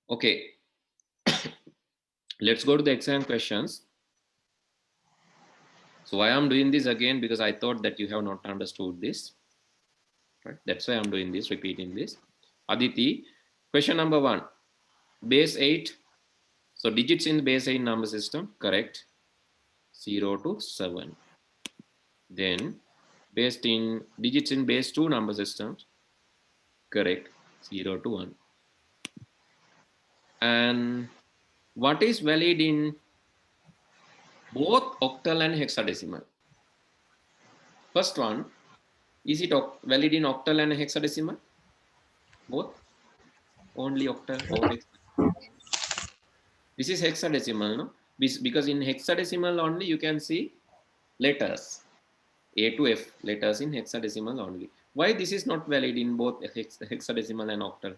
Okay, let's go to the exam questions. So why I'm doing this again, because I thought that you have not understood this, right? That's why I'm doing this, repeating this. Aditi, question number 1, base 8. So digits in base 8 number system, correct, 0 to 7. Then based in digits in base 2 number systems, correct, 0 to 1. And what is valid in both octal and hexadecimal? First one, is it valid in octal and hexadecimal? Both? Only octal or hexadecimal? This is hexadecimal, no? Because in hexadecimal only you can see letters, A to F letters in hexadecimal only. Why this is not valid in both hexadecimal and octal?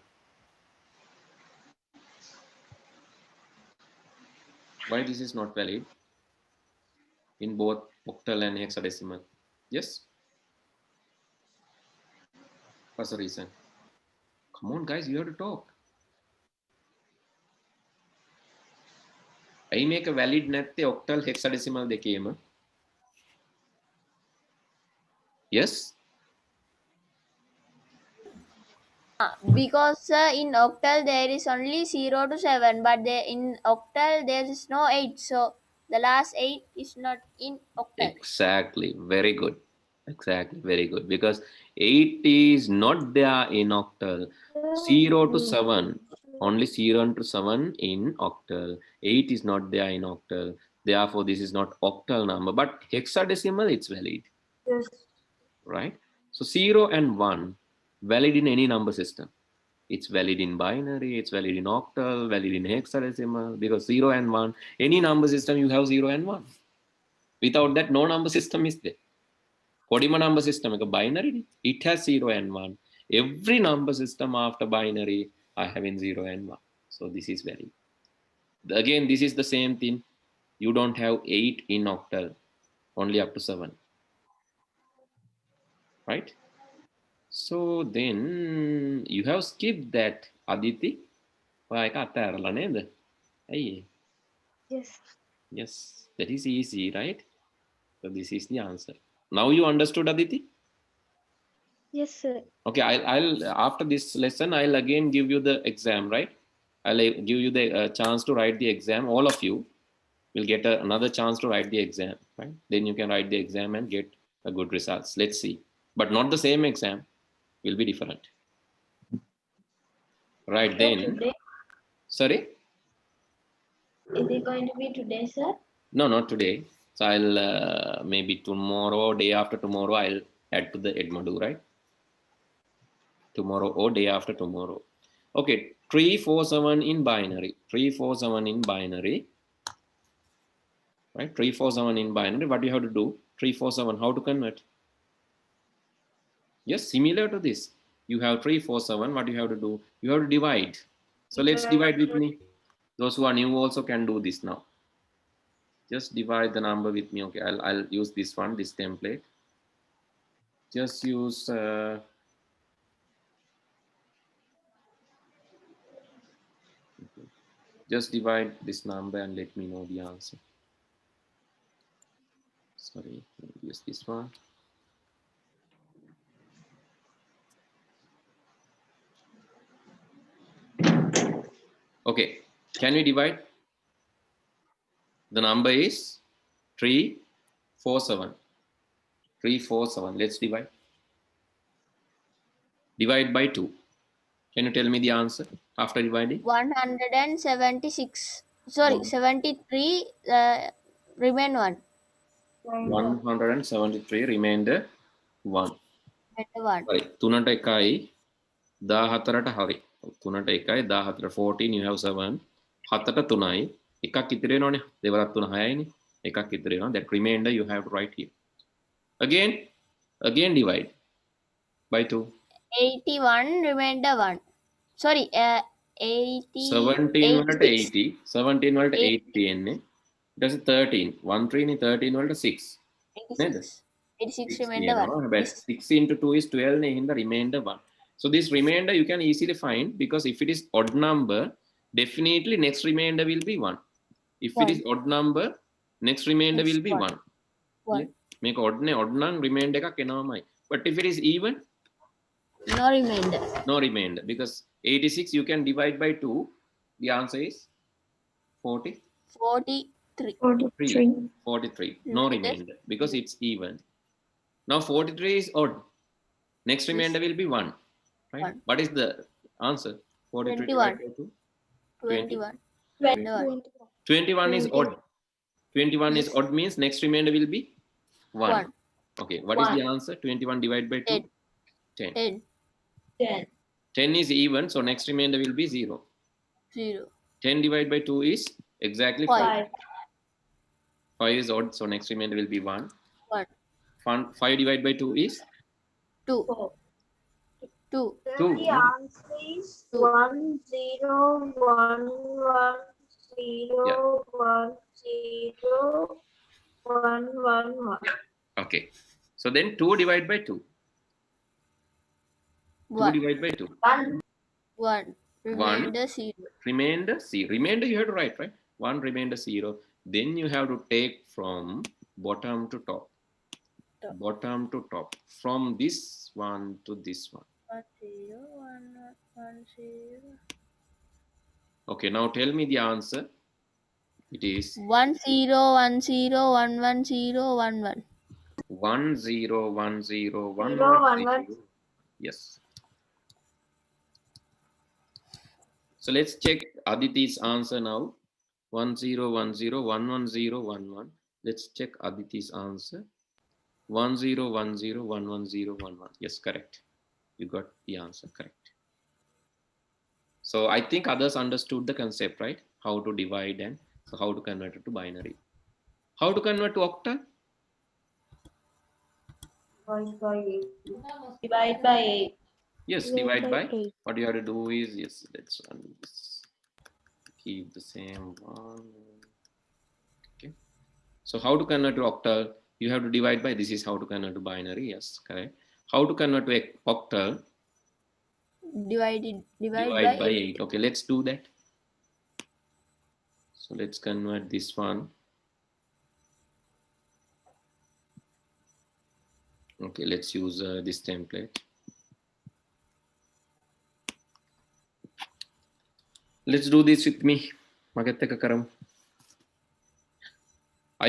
Why this is not valid in both octal and hexadecimal? Yes? What's the reason? Come on guys, you have to talk. I make a valid නැත්තේ octal hexadecimal දෙකේම. Yes? Because in octal there is only 0 to 7, but in octal there is no 8, so the last 8 is not in octal. Exactly, very good. Exactly, very good. Because 8 is not there in octal. 0 to 7, only 0 to 7 in octal. 8 is not there in octal. Therefore, this is not octal number, but hexadecimal, it's valid. Yes. Right? So 0 and 1, valid in any number system. It's valid in binary, it's valid in octal, valid in hexadecimal, because 0 and 1, any number system you have 0 and 1. Without that, no number system is there. Kodima number system is a binary, it has 0 and 1. Every number system after binary are having 0 and 1. So this is valid. Again, this is the same thing. You don't have 8 in octal, only up to 7. Right? So then you have skipped that, Aditi. Why can't Hey, Yes. yes, that is easy, right? So this is the answer. Now you understood, Aditi? Yes, sir. Okay, I'll after this lesson, I'll again give you the exam, right? I'll give you the chance to write the exam. All of you will get another chance to write the exam, right? Then you can write the exam and get a good results. Let's see. But not the same exam, will be different. Right then. Today, Sorry? is it going to be today, sir? No, not today. So I'll maybe tomorrow, day after tomorrow, I'll add to the Edmodo, right? Tomorrow or day after tomorrow. Okay, 347 in binary. 347 in binary. Right? 347 in binary. What do you have to do? 347, how to convert? Yes, similar to this. You have 347. What do you have to do? You have to divide. So let's divide with me. Those who are new also can do this now. Just divide the number with me. Okay, I'll use this one, this template. Just use just divide this number and let me know the answer. Sorry, use this one. Okay, can we divide? The number is 347. 347. Let's divide. Divide by 2. Can you tell me the answer after dividing? 176. Sorry, 73. Remain 1. 173 remainder 1. Remain 1. Sorry, 3ට 1යි 14ට හරි. 3ට 1යි 14ට 14 you have 7. 7ට 3යි එකක් ඉතිරි වෙනවනේ. දෙවරක් 3 6යිනේ. එකක් ඉතිරි වෙනවා. That remainder you have to write here. Again divide by 2. 81 remainder 1. Sorry, 80. 17 වලට 80. 17 වලට 8 8 තියෙන්නේ. ඊට පස්සේ 13. 1 3 නේ 13 වලට 6. නේද? 86 remainder 1. But 6 into 2 is 12 in the remainder 1. So this remainder you can easily find, because if it is odd number, definitely next remainder will be 1. If it One. is odd number, next remainder Next will be one. 1. One. Make odd none remainder එකක් එනවාමයි. But if it is even, No remainder. no remainder, because 86 you can divide by 2. The answer is 43. 43. 43. 43. No Remainder. remainder because it's even. Now 43 is odd. Next remainder will be 1. Right? One. What is the answer? 43 21. divided by 2. 21. 21. 21 is 20. odd. 21 is Yes. odd means next remainder will be 1. 1. Okay, what is the 1. answer? 21 divided by 2? 10. 10. 10. 10 is even, so next remainder will be 0. 0. 10 divided by 2 is exactly 5. 5. 5 is odd, so next remainder will be 1. 1. 5 divided by 2 is 2. 4. 2. 2. The answer is 1 0 1 1 0 1 0 1 1 1. Okay. So then 2 divided by 2. 2 1. divided by 2. 1. 1. Remainder 0. Remainder C. Remainder you have to write, right? 1 remainder 0. Then you have to take from bottom to top. Top. Bottom to top. From this one to this one. 1 0 1 1 0. Okay, now tell me the answer. It is 1 0 1 0 1 1 0 1 1. 1 0 1 0 1 0, 1 1, 1. 0. Yes. So let's check Aditi's answer now. 1 0 1 0 1 1 0 1 1. Let's check Aditi's answer. 1 0 1 0 1 1 0 1 1. Yes, correct. You got the answer correct. So I think others understood the concept, right? How to divide and so how to convert it to binary. How to convert to octal? Divide by 8. Yes, divide by. What you have to do is, yes, let's run this. Keep the same one. Okay. So how to convert to octal? You have to divide by. This is how to convert to binary. Yes, correct. How to convert to octal? Divide Divide by 8. 8. Okay, let's do that. So let's convert this one. Okay, let's use this template. Let's do this with me. I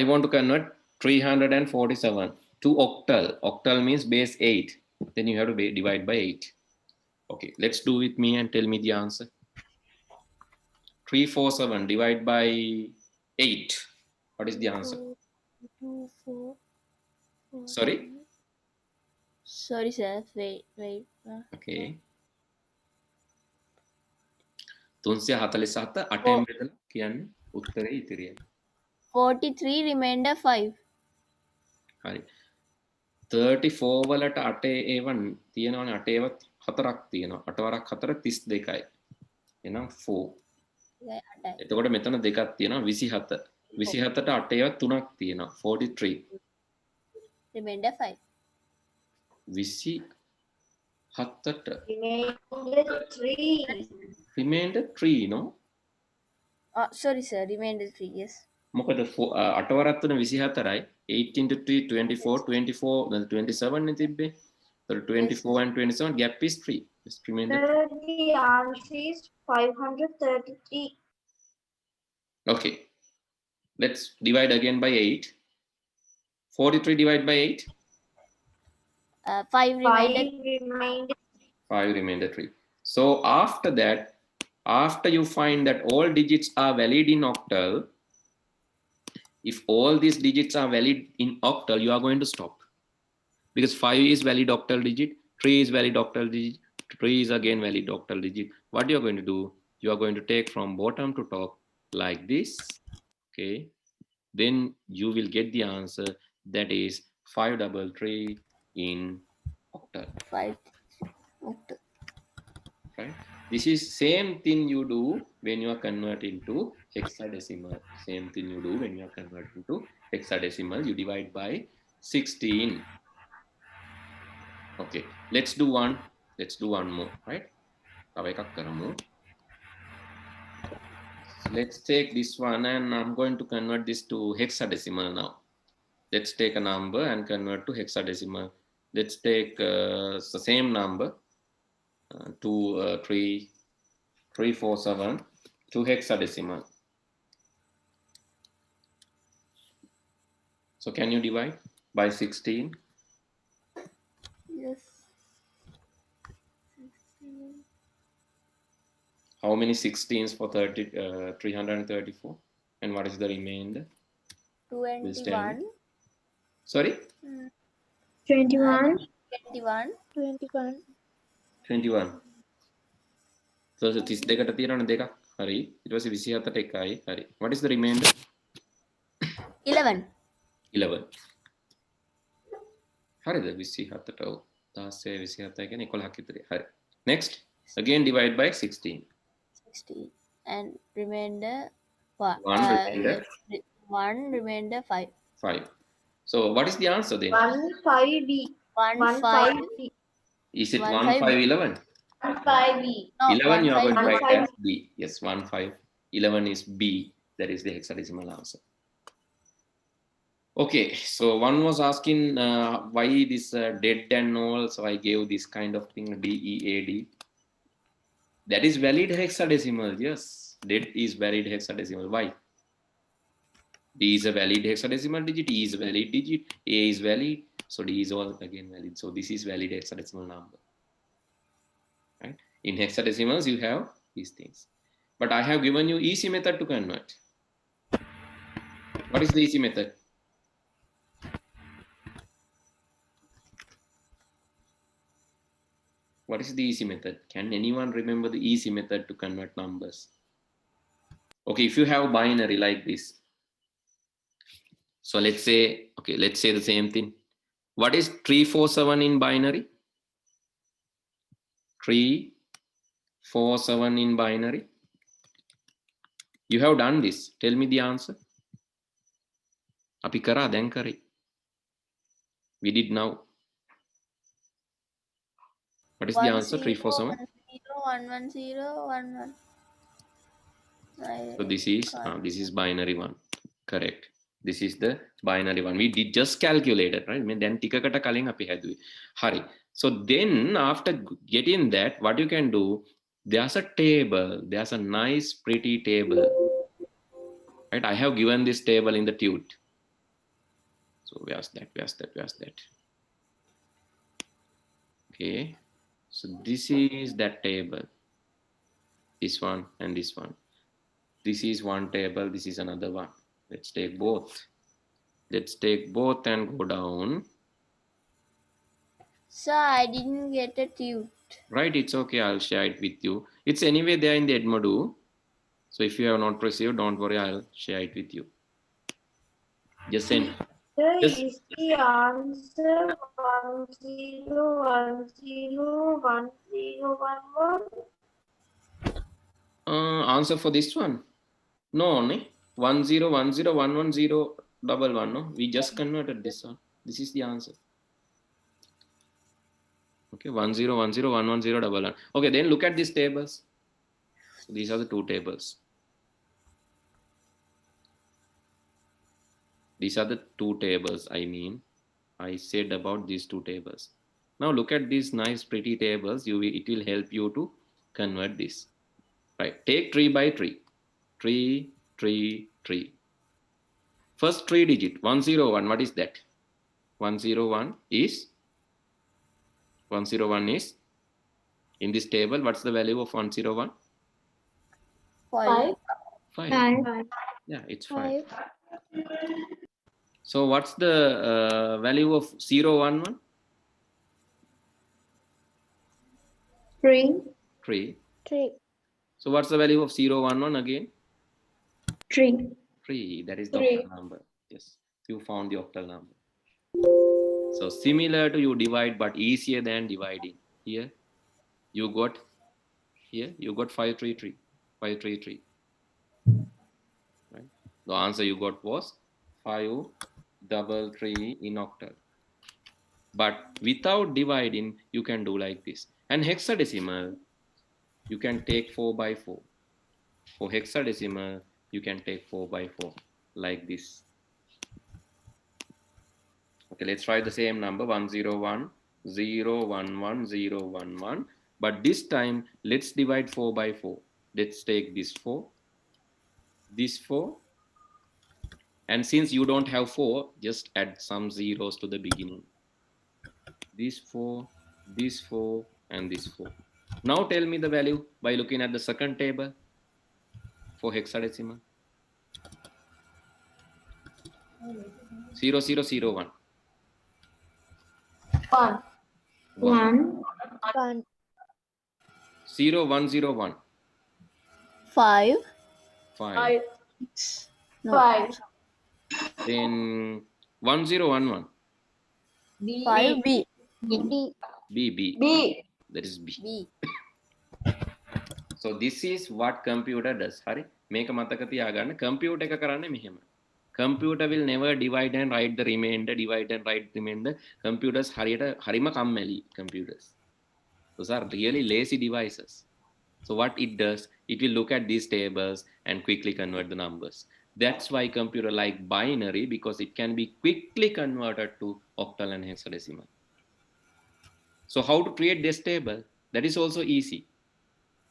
want to convert 347 to octal. Octal means base 8. Then you have to divide by 8. Okay, let's do with me and tell me the answer. 347 divided by 8. What is the answer? 2 4. Sorry? Sorry, sir. Wait. Okay. 347 8 බෙදලා කියන්නේ උත්තරේ ඉතිරියයි. 43 remainder 5. හරි. 34 වලට 8 ඒවන් තියෙනවනේ 8 ඒවත් 4ක් තියෙනවා. 8 වරක් 4 32යි. එහෙනම් 4. එතකොට මෙතන දෙකක් තියෙනවා 27. 27ට 8 ඒවත් 3ක් තියෙනවා 43. Remainder 5. 27ට Remainder 3. remainder 3 no? Sorry, sir. Remainder 3. Yes. මොකද 8 වරක් තුන 24යි 8 into 3 24 24 27 නේ තිබ්බේ. So 24 and 27 gap is 3. Just remainder. The answer is 533. Okay. Let's divide again by 8. 43 divided by 8. 5 remainder. 5 remainder. 5 remainder 3. So after that, after you find that all digits are valid in octal, if all these digits are valid in octal, you are going to stop. Because 5 is valid octal digit, 3 is valid octal digit, 3 is again valid octal digit. What you are going to do? You are going to take from bottom to top like this. Okay. Then you will get the answer that is 533 in octal. 5. Okay. Right? This is same thing you do when you are converting to hexadecimal. Same thing you do when you are converting to hexadecimal. You divide by 16. Okay, let's do one more, right? තව එකක් කරමු. let's take this one and I'm going to convert this to hexadecimal now. Let's take a number and convert to hexadecimal. Let's take the same number, 347 to hexadecimal. So can you divide by 16? Yes. How many 16s for 334? And what is the remainder? Please tell me. 21. Sorry? 21. 21. 21. 21. So 32කට තියෙනවනේ දෙකක්. හරි. ඊට පස්සේ 27ට එකයි. හරි. What is the remainder? 11. 11. හරිද? 27ට ඔව්. 16 27 කියන්නේ 11ක් විතරයි. හරි. Next. Again divide by 16. 16. And remainder 1. 1 remainder 1 remainder 5. 5. So what is the answer then? 15B. 1 5. 15B. Is it 1, 1 5. 5 11? 15B. No, 11 you are 1, going to 5, write 1, as B. Yes, 1 5. 11 is B. That is the hexadecimal answer. Okay, so one was asking why this dead and all. So I gave this kind of thing, DEAD. That is valid hexadecimal. Yes, dead is valid hexadecimal. Why? D is a valid hexadecimal digit, E is a valid digit, A is valid, so D is all again valid. So this is valid hexadecimal number. Right? In hexadecimals, you have these things. But I have given you easy method to convert. What is the easy method? What is the easy method? Can anyone remember the easy method to convert numbers? Okay, if you have binary like this. So let's say, okay, let's say the same thing. What is 347 in binary? 347 in binary. You have done this. Tell me the answer. Api kara දැන් කරේ. We did now. What is the answer? 347. 110 So this is binary one. Correct. This is the binary one. We did just calculate it, right? Then ටිකකට කලින් අපි හැදුවේ. හරි. So then after getting that, what you can do, there's a table. There's a nice pretty table. Right? I have given this table in the tute. So where's that? Okay. So this is that table. This one and this one. This is one table, this is another one. Let's take both. Let's take both and go down. Sir, I didn't get a tute. Right, it's okay, I'll share it with you. It's anyway there in the Edmodo. So if you have not received, don't worry, I'll share it with you. Just send. Sir, Yes. is the answer 10101011? Answer for this one? No, 10101111. No, we just converted this one. This is the answer. Okay, 10101111. Okay, then look at these tables. So these are the two tables. These are the two tables. I said about these two tables. Now look at these nice pretty tables. It will help you to convert this. Right, take 3 by 3. 3, 3, 3. First 3 digit, 101, what is that? 101 is in this table, what's the value of 101? 5. 5. 5. Yeah, it's 5. So what's the value of 011? 3. 3. 3. So what's the value of 011 again? 3. 3. That is the 3. octal number. Yes, you found the octal number. So similar to you divide, but easier than dividing. Here you got 533. 533. Right? The answer you got was 533 in octal. But without dividing, you can do like this. And hexadecimal, you can take 4 by 4. For hexadecimal, you can take 4 by 4 like this. Okay, let's try the same number 101 0 1 1 0 1 1. But this time, let's divide 4 by 4. Let's take this 4, and since you don't have 4, just add some zeros to the beginning. This 4, and this 4. Now tell me the value by looking at the second table for hexadecimal. 0 0 0 1. 1. 1. 1. 0 1 0 1. 5. 5. No. 5. Then 1 0 1 1. 5 B. B. B. B. That is B. B. So this is what computer does. Hari මේක මතක තියාගන්න. computer එක කරන්නේ මෙහෙම. Computer will never divide and write the remainder, computers හරිම කම්මැලි computers. Those are really lazy devices. So what it does, it will look at these tables and quickly convert the numbers. That's why computer like binary, because it can be quickly converted to octal and hexadecimal. So how to create this table? That is also easy.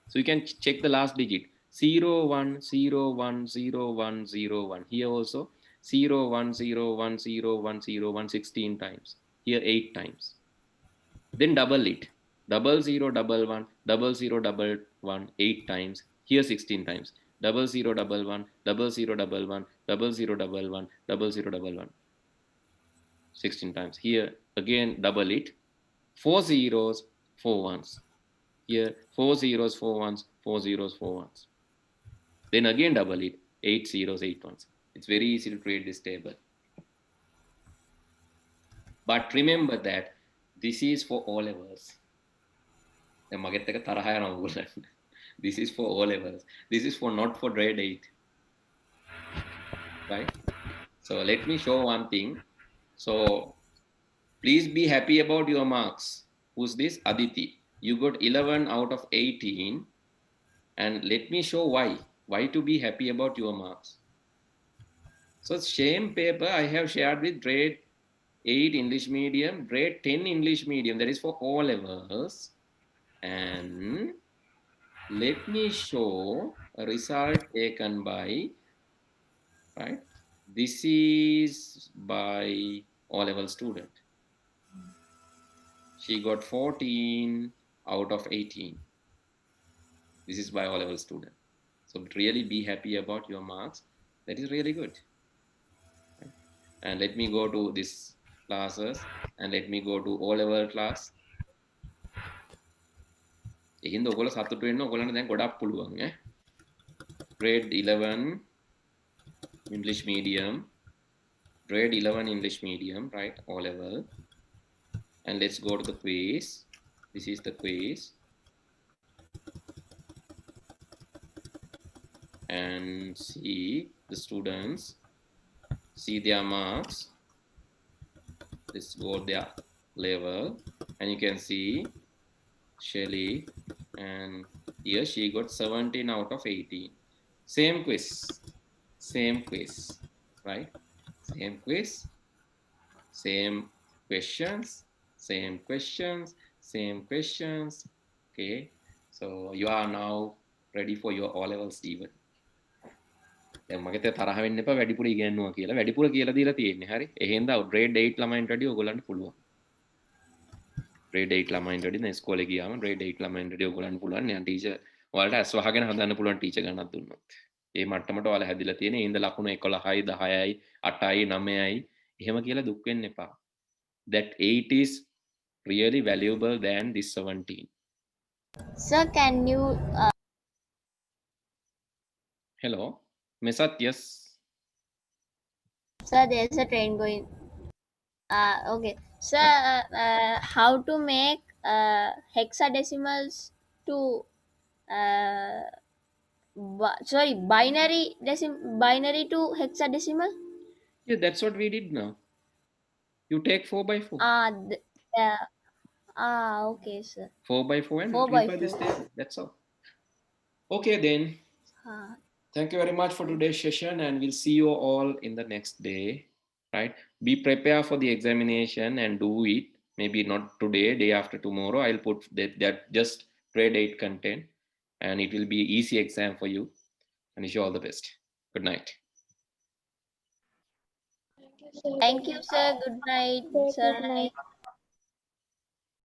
So you can check the last digit 0 1 0 1 0 1 0 1. Here also 0 1 0 1 0 1 0 1 16 times. Here 8 times. Then double it. 0 0 1 1 0 0 1 1 8 times. Here 16 times. 0 0 1 1 0 0 1 1 0 0 1 1 0 0 1 16 times. Here again double it. 4 zeros, 4 ones. Here 4 zeros, 4 ones, 4 zeros, 4 ones. Then again double it. 8 zeros, 8 ones. It's very easy to create this table. But remember that this is for O levels. This is for O levels. This is for not for grade 8. Right? So let me show one thing. So please be happy about your marks. Who's this? Aditi. You got 11 out of 18. And let me show why. Why to be happy about your marks. So same paper I have shared with grade 8 English medium, grade 10 English medium. That is for O levels. And let me show a result taken by, right? This is by O level student. She got 14 out of 18. This is by O level student. So really be happy about your marks. That is really good. Right? And let me go to this classes and let me go to O level class. එහෙනම් ඔයගොල්ලෝ සතුටු වෙන්න ඔයගොල්ලන්ට දැන් ගොඩක් පුළුවන් ඈ. Grade 11 English medium. Grade 11 English medium, right? O level. And let's go to the quiz. This is the quiz. And see the students, see their marks. Let's go their level, and you can see Shelly, and here she got 17 out of 18. Same quiz, right? Same quiz, same questions, okay? So you are now ready for your O levels even. දැන් මගේ තරහ වෙන්න එපා වැඩිපුර ඉගෙනනවා කියලා. වැඩිපුර කියලා දීලා තියෙන්නේ. හරි. එහෙනම් grade 8 ළමයින්ට වැඩි ඔයගොල්ලන්ට පුළුවන්. grade 8 ළමයින්ට වැඩි දැන් ඉස්කෝලේ ගියාම grade 8 ළමයින්ට වැඩි ඔයගොල්ලන්ට පුළුවන්. නිකන් ටීචර් ඔයාලට ඇස් වහගෙන හදන්න පුළුවන් ටීචර් ගණනක් දුන්නොත්. ඒ මට්ටමට ඔයාලා හැදිලා තියෙන්නේ. ඒඳ ලකුණු 11යි 10යි 8යි 9යි එහෙම කියලා දුක් වෙන්න එපා. That 8 is really valuable than this 17. Sir, can you Hello. Mesat, yes. sir, there's a train going. Okay. Sir, how to make hexadecimals to binary to hexadecimal? Yeah, that's what we did now. You take 4 by 4. Okay, sir. 4 by 4 and 4 by multiply this 4. table. That's all. Okay then. Thank you very much for today's session, and we'll see you all in the next day. Right? Be prepared for the examination and do it. Maybe not today, day after tomorrow. I'll put that just grade 8 content, and it will be easy exam for you. And wish you all the best. Good night. Thank you, sir. Thank you, sir. Good night, Good sir. night.